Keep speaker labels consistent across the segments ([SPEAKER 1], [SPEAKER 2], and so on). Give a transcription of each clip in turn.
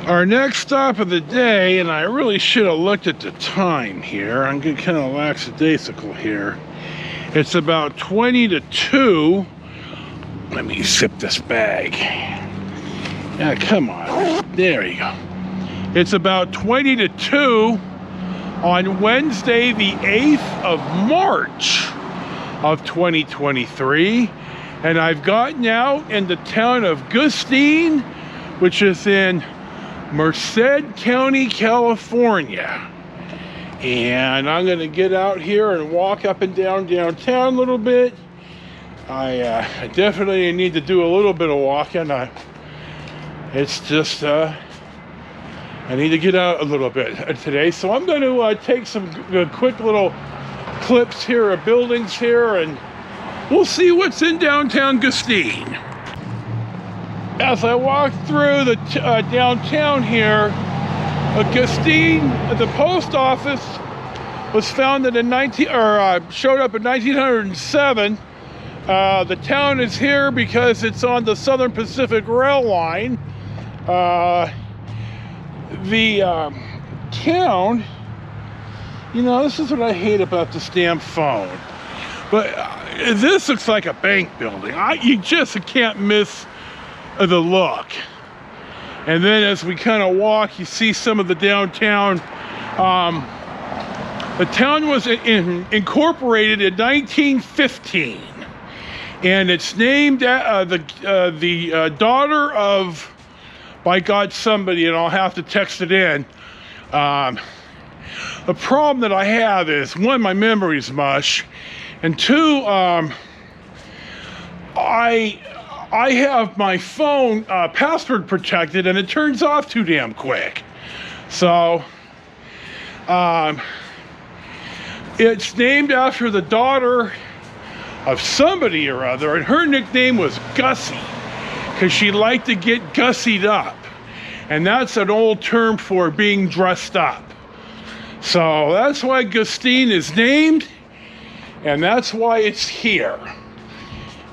[SPEAKER 1] Our next stop of the day, and I really should have looked at the time here. I'm getting kind of lackadaisical here. It's about 20 to 2. Let me sip this bag. Yeah, come on. There you go. It's about 20 to 2 on Wednesday, the 8th of March of 2023. And I've gotten out in the town of Gustine, which is in Merced County, California. And I'm gonna get out here and walk up and down downtown a little bit. I definitely need to do a little bit of walking. It's just, I need to get out a little bit today. So I'm gonna take some quick little clips here of buildings here, and we'll see what's in downtown Gustine. As I walk through the downtown here, Gustine, the post office was founded in showed up in 1907. The town is here because it's on the Southern Pacific Rail line. The town, you know, this is what I hate about this damn phone. But this looks like a bank building. You just can't miss the look. And then as we kind of walk, you see some of the downtown. The town was incorporated in 1915, and it's named the daughter of, by God, somebody, and I'll have to text it in. The problem that I have is, one, my memory's mush, and two, I have my phone password protected, and it turns off too damn quick. So, it's named after the daughter of somebody or other, and her nickname was Gussie, because she liked to get gussied up. And that's an old term for being dressed up. So that's why Gustine is named, and that's why it's here.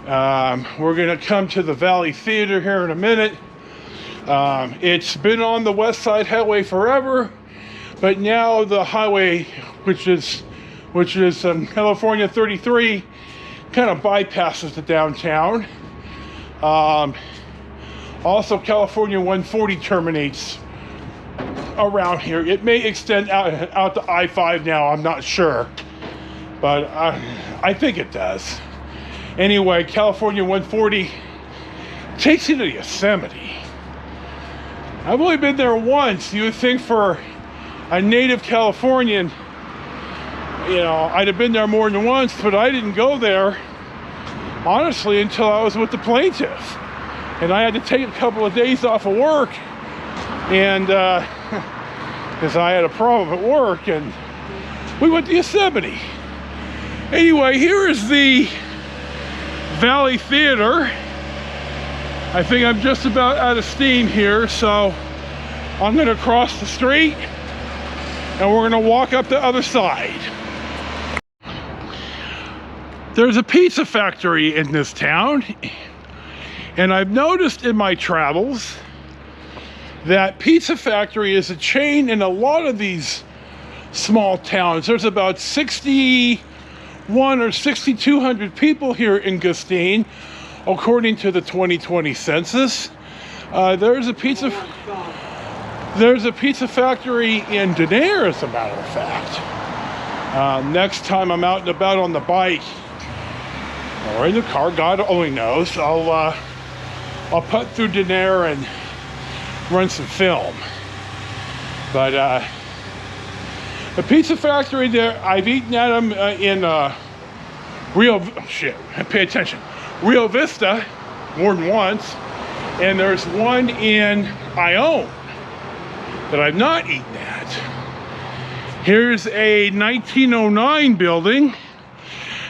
[SPEAKER 1] We're going to come to the Valley Theater here in a minute. It's been on the West Side Highway forever, but now the highway, which is California 33, kind of bypasses the downtown. Also, California 140 terminates around here. It may extend out to I-5 now, I'm not sure, but I think it does. Anyway, California 140 takes you to Yosemite. I've only been there once. You would think for a native Californian, you know, I'd have been there more than once, but I didn't go there, honestly, until I was with the plaintiff. And I had to take a couple of days off of work, and because I had a problem at work, and we went to Yosemite. Anyway, here is the Valley Theater. I think I'm just about out of steam here, so I'm gonna cross the street and we're gonna walk up the other side. There's a pizza factory in this town, and I've noticed in my travels that Pizza Factory is a chain in a lot of these small towns. There's about 61 or 6,200 people here in Gustine, according to the 2020 census. There's a pizza factory in Denair, as a matter of fact. Next time I'm out and about on the bike or in the car, God only knows, I'll put through Denair and run some film. But the pizza factory there, I've eaten at them in pay attention, Rio Vista more than once, and there's one in Ione that I've not eaten at. Here's a 1909 building.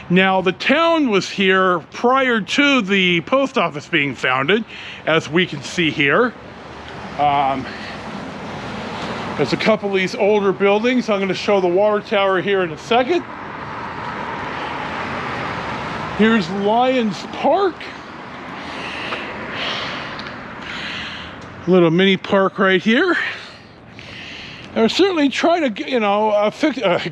[SPEAKER 1] Now, the town was here prior to the post office being founded, as we can see here. There's a couple of these older buildings. I'm going to show the water tower here in a second. Here's Lions Park. Little mini park right here. They're certainly trying to, you know,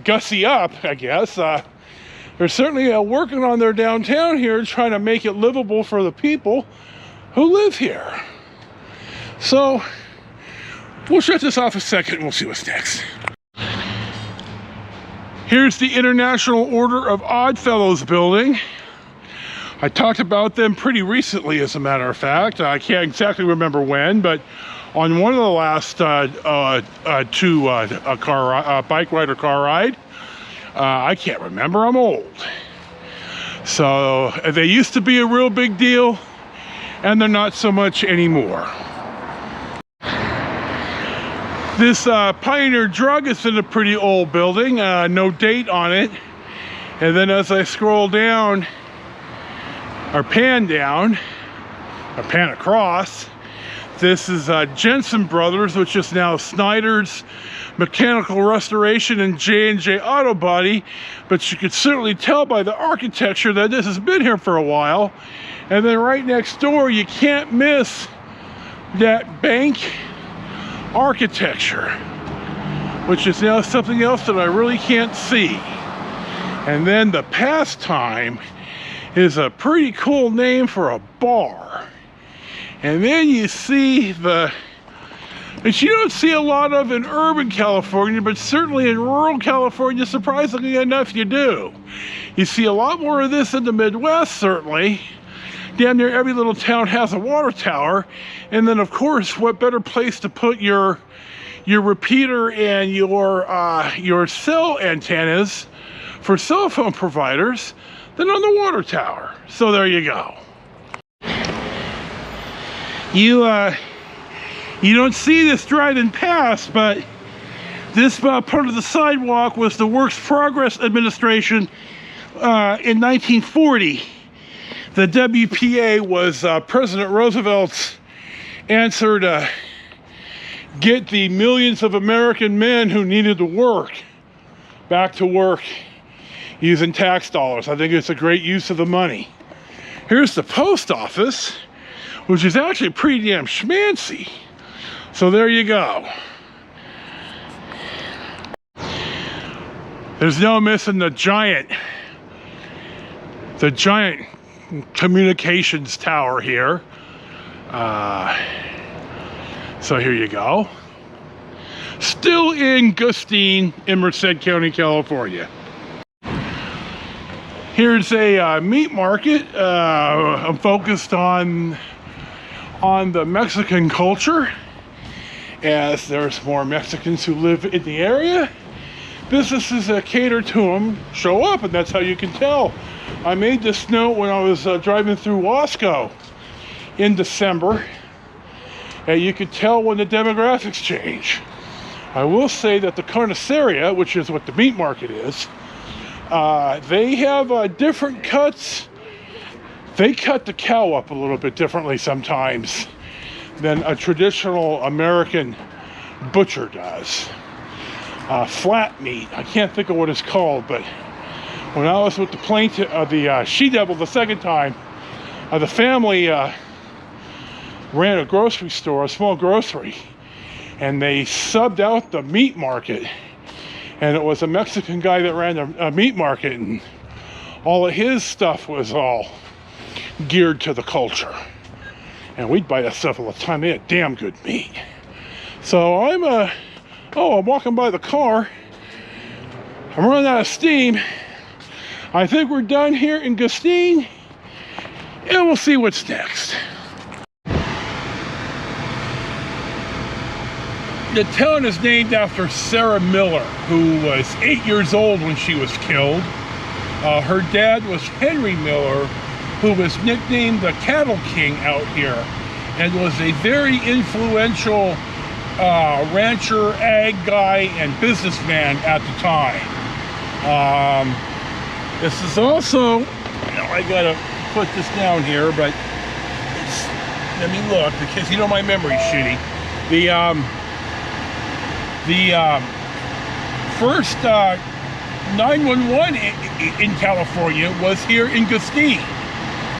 [SPEAKER 1] gussy up, I guess. They're certainly working on their downtown here, trying to make it livable for the people who live here. So, we'll shut this off a second and we'll see what's next. Here's the International Order of Odd Fellows building. I talked about them pretty recently, as a matter of fact. I can't exactly remember when, but on one of the last bike ride or car ride, I can't remember, I'm old. So they used to be a real big deal, and they're not so much anymore. This Pioneer Drug is in a pretty old building, no date on it. And then as I scroll down, or pan down, or pan across, this is Jensen Brothers, which is now Snyder's Mechanical Restoration and J&J Auto Body. But you could certainly tell by the architecture that this has been here for a while. And then right next door, you can't miss that bank architecture, which is now something else that I really can't see. And then the Pastime is a pretty cool name for a bar. And then you see which you don't see a lot of in urban California, but certainly in rural California, surprisingly enough, you do. You see a lot more of this in the Midwest, certainly. Damn near every little town has a water tower. And then, of course, what better place to put your repeater and your cell antennas for cell phone providers than on the water tower. So there you go. You don't see this driving past, but this part of the sidewalk was the Works Progress Administration in 1940. The WPA was President Roosevelt's answer to get the millions of American men who needed to work back to work using tax dollars. I think it's a great use of the money. Here's the post office, which is actually pretty damn schmancy. So there you go. There's no missing the giant communications tower here. So here you go. Still in Gustine in Merced County, California. Here's a meat market. I'm focused on the Mexican culture, as there's more Mexicans who live in the area. Businesses that cater to them show up, and that's how you can tell. I made this note when I was driving through Wasco in December, and you could tell when the demographics change. I will say that the carniceria, which is what the meat market is, they have different cuts. They cut the cow up a little bit differently sometimes than a traditional American butcher does. Flat meat, I can't think of what it's called, but when I was with the she-devil the second time, the family ran a grocery store, a small grocery, and they subbed out the meat market, and it was a Mexican guy that ran a meat market, and all of his stuff was all geared to the culture. And we'd buy that stuff all the time. They had damn good meat. So I'm walking by the car. I'm running out of steam. I think we're done here in Gustine, and we'll see what's next. The town is named after Sarah Miller, who was 8 years old when she was killed. Her dad was Henry Miller, who was nicknamed the Cattle King out here, and was a very influential rancher, ag guy, and businessman at the time. This is also, I gotta put this down here, but let me look, because my memory's shitty. The first 911 in California was here in Gustine.